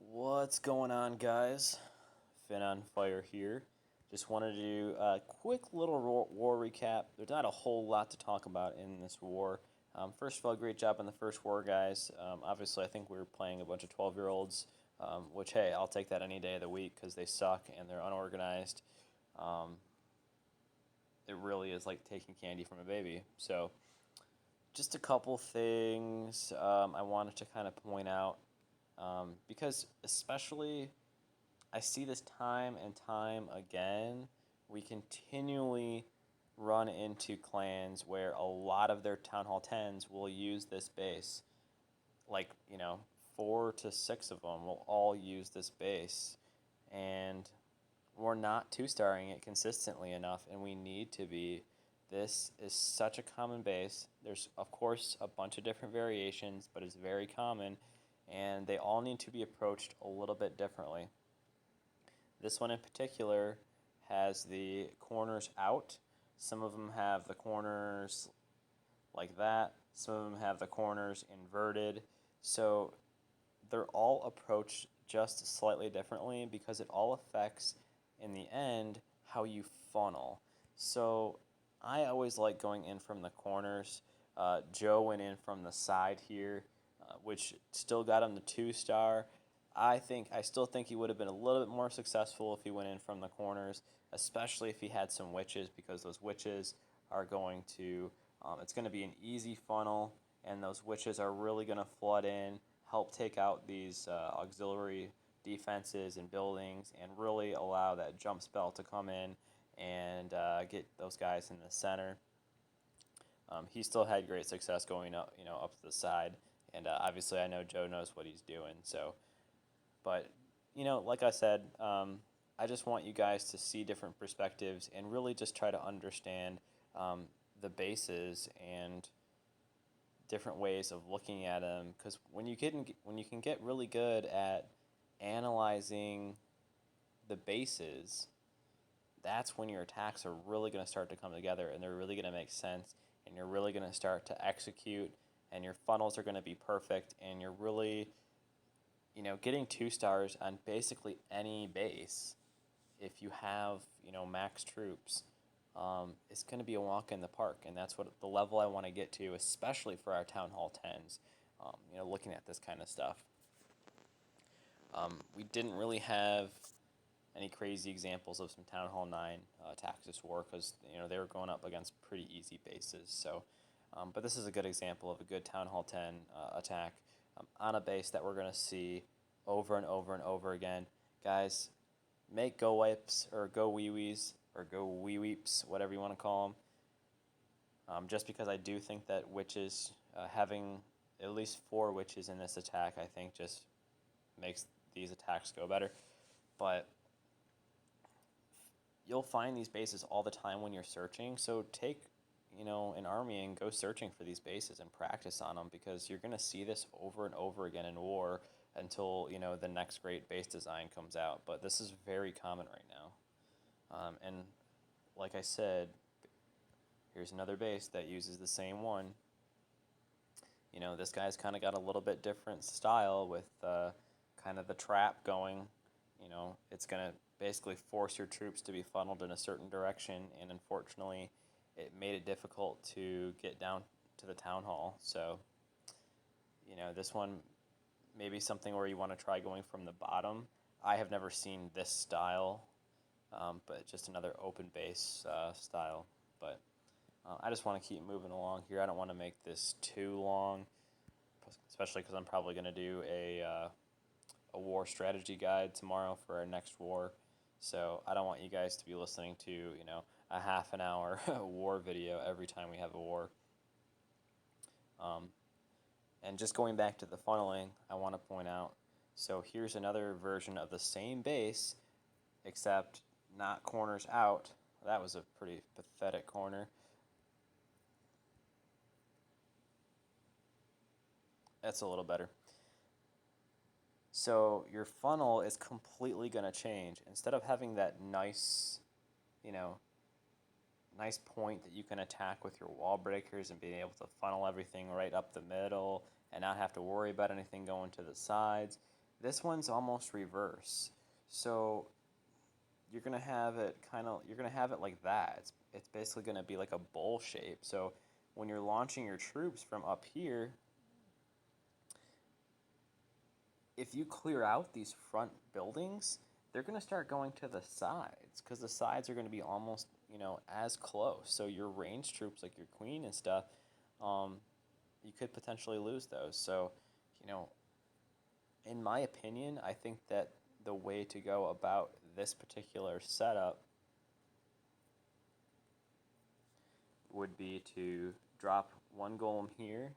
What's going on, guys? Finn on Fire here. Just wanted to do a quick little war recap. There's not a whole lot to talk about in this war. First of all, great job on the first war, guys. Obviously, I think we were playing a bunch of 12-year-olds, which, hey, I'll take that any day of the week because they suck and they're unorganized. Um, it really is like taking candy from a baby. So, just a couple things I wanted to kind of point out because, especially I see this time and time again. We continually run into clans where a lot of their Town Hall 10s will use this base. Like, 4 to 6 of them will all use this base. And we're not two-starring it consistently enough, and we need to be. This is such a common base. There's, of course, a bunch of different variations, but it's very common, and they all need to be approached a little bit differently. This one in particular has the corners out. Some of them have the corners like that. Some of them have the corners inverted. So they're all approached just slightly differently because it all affects, in the end, how you funnel. So I always like going in from the corners. Joe went in from the side here, which still got him the 2-star. I still think he would have been a little bit more successful if he went in from the corners, especially if he had some witches, because those witches are going to, it's going to be an easy funnel, and those witches are really going to flood in, help take out these auxiliary defenses and buildings, and really allow that jump spell to come in and get those guys in the center. He still had great success going up, up to the side, and obviously I know Joe knows what he's doing, so. But, like I said, I just want you guys to see different perspectives and really just try to understand the bases and different ways of looking at them. Because when you can get really good at analyzing the bases, that's when your attacks are really going to start to come together and they're really going to make sense and you're really going to start to execute and your funnels are going to be perfect and you're really getting 2 stars on basically any base, if you have, max troops, it's going to be a walk in the park. And that's what the level I want to get to, especially for our Town Hall 10s, looking at this kind of stuff. We didn't really have any crazy examples of some Town Hall 9 attacks this war because, they were going up against pretty easy bases. So, but this is a good example of a good Town Hall 10 attack on a base that we're going to see over and over and over again. Guys, make go wipes or go wee wees or go wee weeps, whatever you want to call them. Just because I do think that witches, having at least 4 witches in this attack, I think just makes these attacks go better. But you'll find these bases all the time when you're searching. So take, an army and go searching for these bases and practice on them because you're going to see this over and over again in war until, the next great base design comes out. But this is very common right now. And like I said, here's another base that uses the same one. This guy's kind of got a little bit different style with kind of the trap going. It's going to basically force your troops to be funneled in a certain direction, and unfortunately, it made it difficult to get down to the town hall. So, this one maybe something where you want to try going from the bottom. I have never seen this style, but just another open base style. But I just want to keep moving along here. I don't want to make this too long, especially because I'm probably going to do a war strategy guide tomorrow for our next war. So I don't want you guys to be listening to, a half an hour war video every time we have a war. And just going back to the funneling, I want to point out, so here's another version of the same base, except not corners out. That was a pretty pathetic corner. That's a little better. So your funnel is completely going to change. Instead of having that nice, you know, nice point that you can attack with your wall breakers and being able to funnel everything right up the middle and not have to worry about anything going to the sides, This one's almost reverse. So you're gonna have it like that. It's basically gonna be like a bowl shape. So when you're launching your troops from up here, if you clear out these front buildings, they're going to start going to the sides because the sides are going to be almost, as close. So your range troops, like your queen and stuff, um, you could potentially lose those. So, you know, in my opinion, I think that the way to go about this particular setup would be to drop one golem here,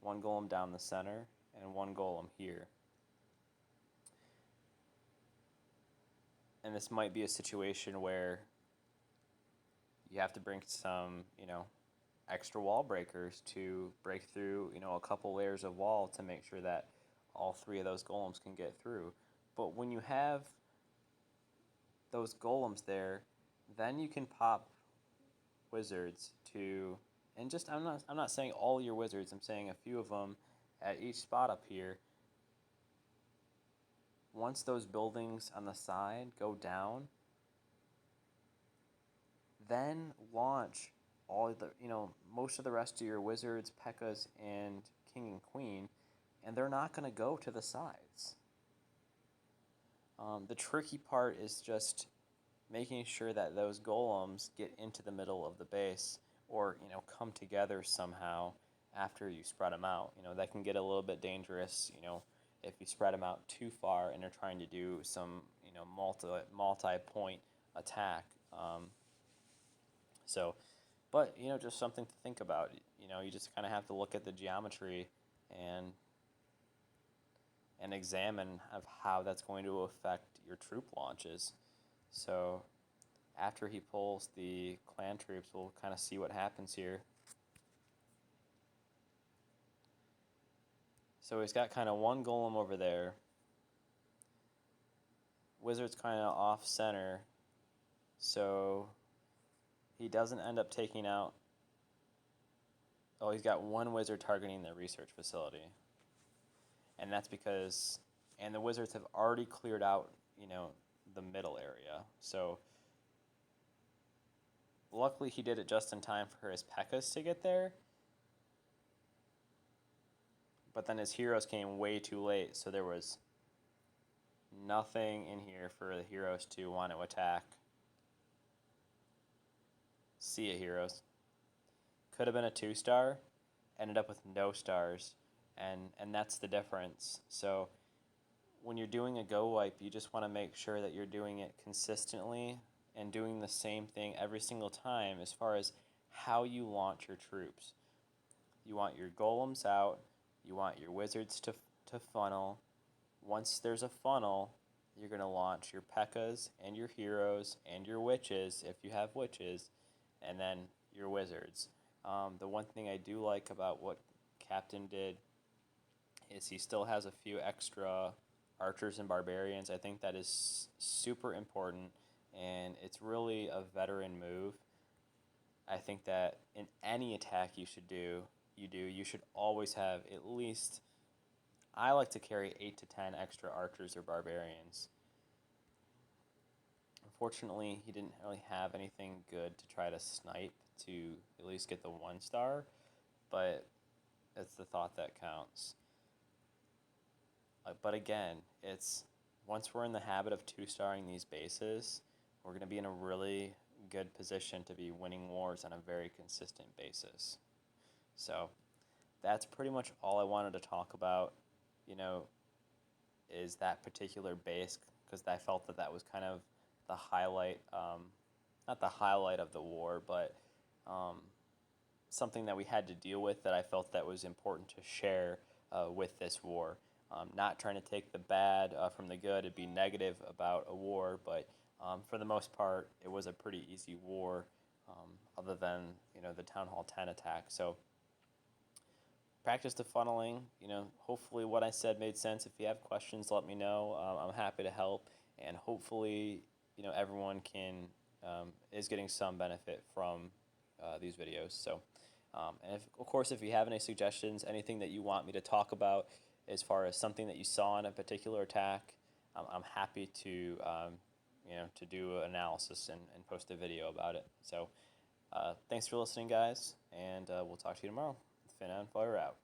one golem down the center, and one golem here. And this might be a situation where you have to bring some, extra wall breakers to break through, a couple layers of wall to make sure that all three of those golems can get through. But when you have those golems there, then you can pop wizards to, and just I'm not saying all your wizards. I'm saying a few of them at each spot up here. Once those buildings on the side go down, then launch all the, most of the rest of your wizards, P.E.K.K.A.s, and king and queen, and they're not going to go to the sides. The tricky part is just making sure that those golems get into the middle of the base, or come together somehow after you spread them out. That can get a little bit dangerous. If you spread them out too far and they're trying to do some multi-point attack. So, but just something to think about. You just kind of have to look at the geometry and examine of how that's going to affect your troop launches. So, after he pulls the clan troops, we'll kind of see what happens here. So he's got kind of one golem over there. Wizard's kind of off center. So he doesn't end up taking out. Oh, he's got one wizard targeting the research facility. And that's because, and the wizards have already cleared out, the middle area. So luckily he did it just in time for his P.E.K.K.A.s to get there. But then his heroes came way too late, so there was nothing in here for the heroes to want to attack. See ya, heroes. Could have been a 2-star, ended up with no stars, and that's the difference. So when you're doing a go wipe, you just want to make sure that you're doing it consistently and doing the same thing every single time as far as how you launch your troops. You want your golems out, you want your wizards to funnel. Once there's a funnel, you're going to launch your P.E.K.K.A.s and your heroes and your witches, if you have witches, and then your wizards. The one thing I do like about what Captain did is he still has a few extra archers and barbarians. I think that is super important, and it's really a veteran move. I think that in any attack you should always have at least, I like to carry 8 to 10 extra archers or barbarians. Unfortunately, he didn't really have anything good to try to snipe to at least get the 1-star, but it's the thought that counts. But again, it's once we're in the habit of 2-starring these bases, we're going to be in a really good position to be winning wars on a very consistent basis. So that's pretty much all I wanted to talk about, is that particular base, because I felt that was kind of the highlight, not the highlight of the war, but something that we had to deal with that I felt that was important to share with this war. Not trying to take the bad from the good and be negative about a war, but for the most part, it was a pretty easy war, other than the Town Hall 10 attack. So practice the funneling. Hopefully what I said made sense. If you have questions, let me know. I'm happy to help, and hopefully everyone is getting some benefit from these videos. So, and of course, if you have any suggestions, anything that you want me to talk about, as far as something that you saw in a particular attack, I'm happy to to do an analysis and post a video about it. So thanks for listening, guys, and we'll talk to you tomorrow. Finn on Fire out.